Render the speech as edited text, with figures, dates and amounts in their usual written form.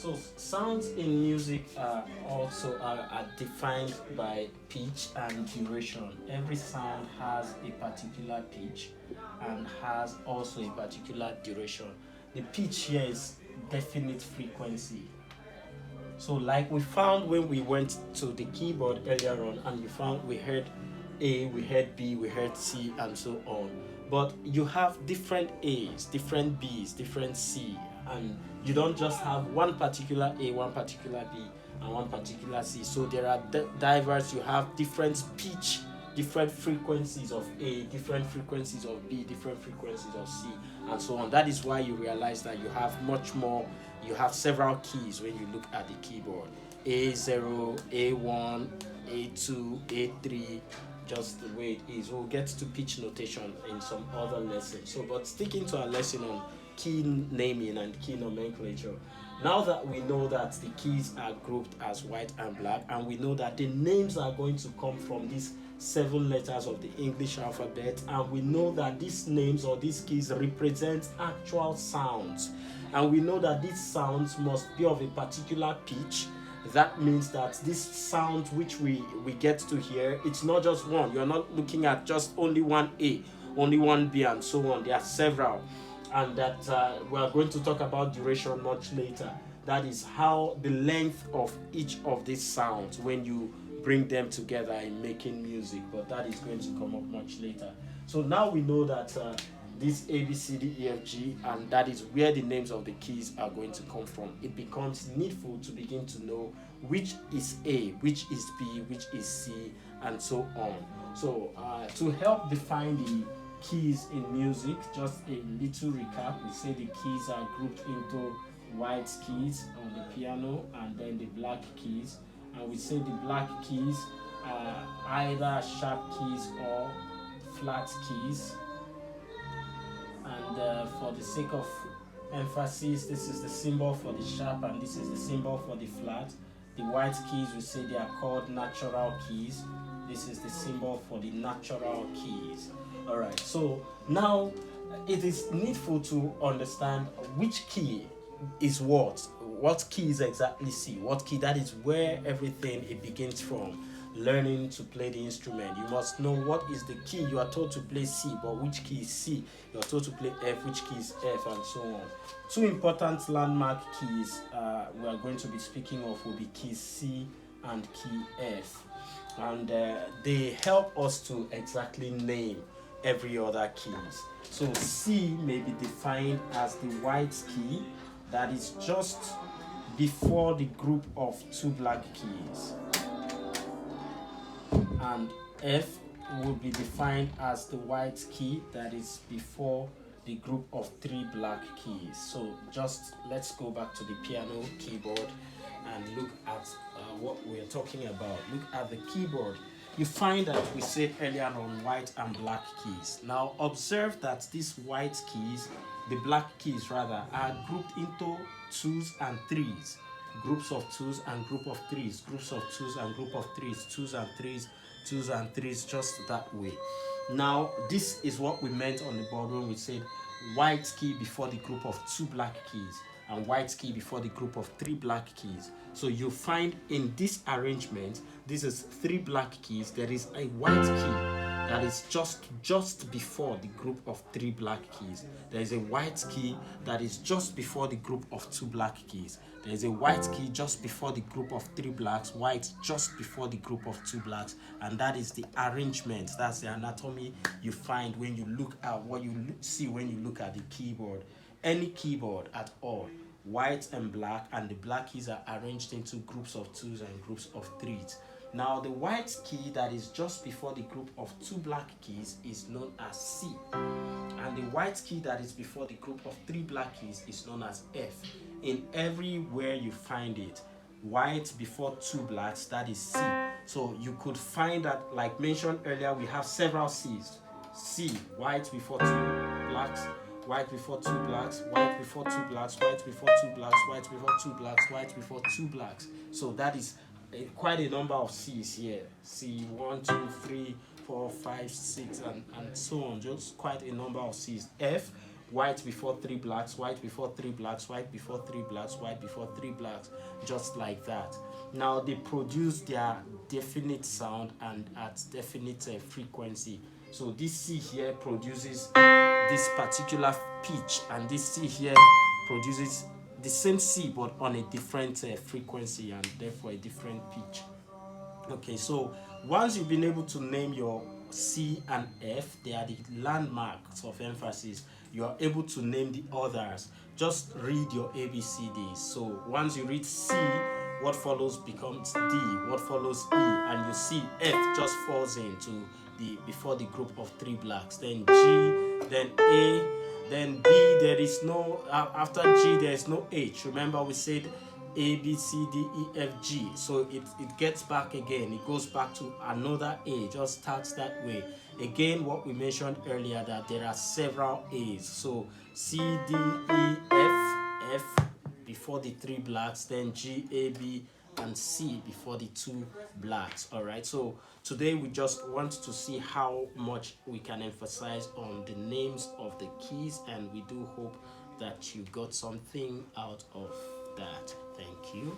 So sounds in music are defined by pitch and duration. Every sound has a particular pitch and has also a particular duration. The pitch here is definite frequency. So like we found when we went to the keyboard earlier on, and you found we heard A, we heard B, we heard C, and so on. But you have different A's, different B's, different C, and you don't just have one particular A, one particular B, and one particular C. So there are diverse. You have different pitch, different frequencies of A, different frequencies of B, different frequencies of C, and so on. That is why you realize that you have much more. You have several keys when you look at the keyboard: A0, A1, A2, A3, just the way it is. We'll get to pitch notation in some other lessons. So, but sticking to our lesson on key naming and key nomenclature, now that we know that the keys are grouped as white and black, and we know that the names are going to come from these 7 letters of the English alphabet, and we know that these names or these keys represent actual sounds, and we know that these sounds must be of a particular pitch. That means that this sound which we get to hear, it's not just one. You're not looking at just only one A, only one B, and so on. There are several, and that we are going to talk about duration much later. That is how the length of each of these sounds when you bring them together in making music, but that is going to come up much later. So now we know that this A, B, C, D, E, F, G, and that is where the names of the keys are going to come from. It becomes needful to begin to know which is A, which is B, which is C, and so on. So to help define the keys in music, just a little recap. We say the keys are grouped into white keys on the piano and then the black keys. And we say the black keys are either sharp keys or flat keys. And for the sake of emphasis, this is the symbol for the sharp and this is the symbol for the flat. The white keys, we say they are called natural keys. This is the symbol for the natural keys. All right, so now it is needful to understand which key is what key is exactly C, what key. That is where everything it begins from. Learning to play the instrument, you must know what is the key. You are told to play C, but which key is C? You are told to play F, which key is F, and so on. 2 important landmark keys we are going to be speaking of will be key C and key F, and they help us to exactly name every other keys. So C may be defined as the white key that is just before the group of 2 black keys, and F will be defined as the white key that is before the group of 3 black keys. So just let's go back to the piano keyboard and look at what we're talking about. Look at the keyboard. You find that we said earlier on white and black keys. Now observe that these white keys, the black keys rather, are grouped into 2s and 3s. Groups of 2s and group of 3s. Groups of 2s and group of 3s. 2s and 3s. 2s and 3s, just that way. Now this is what we meant on the board when we said white key before the group of 2 black keys and white key before the group of 3 black keys. So you find in this arrangement, this is 3 black keys, there is a white key that is just before the group of 3 black keys. There is a white key that is just before the group of 2 black keys. There is a white key just before the group of 3 blacks, white just before the group of 2 blacks, and that is the arrangement. That's the anatomy you find when you look at what you see when you look at the keyboard. Any keyboard at all, white and black, and the black keys are arranged into groups of 2s and groups of 3s. Now the white key that is just before the group of 2 black keys is known as C, and the white key that is before the group of 3 black keys is known as F. In everywhere you find it, white before 2 blacks, that is C. So you could find that, like mentioned earlier, we have several C's. C, white before 2 blacks, white before 2 blacks, white before 2 blacks, white before 2 blacks, white before 2 blacks, white before 2 blacks. So that is quite a number of C's here. C 1, 2, 3, 4, 5, 6, and so on. Just quite a number of C's. F white before three blacks, white before three blacks, white before three blacks, white before three blacks, just like that. Now they produce their definite sound and at definite frequency. So this C here produces this particular pitch, and this C here produces the same C but on a different frequency and therefore a different pitch. Okay, so once you've been able to name your C and F, they are the landmarks of emphasis. You are able to name the others. Just read your ABCDs. So once you read C, what follows becomes D, what follows E, and you see F just falls into the before the group of three blacks. Then G, then A, then B. There is no after G. There is no H. Remember we said A, B, C, D, E, F, G. So it gets back again. It goes back to another A. Just starts that way. Again, what we mentioned earlier, that there are several A's. So C, D, E, F before the three blacks, then G, A, B, and C before the two blacks. All right. So today we just want to see how much we can emphasize on the names of the keys, and we do hope that you got something out of that. Thank you.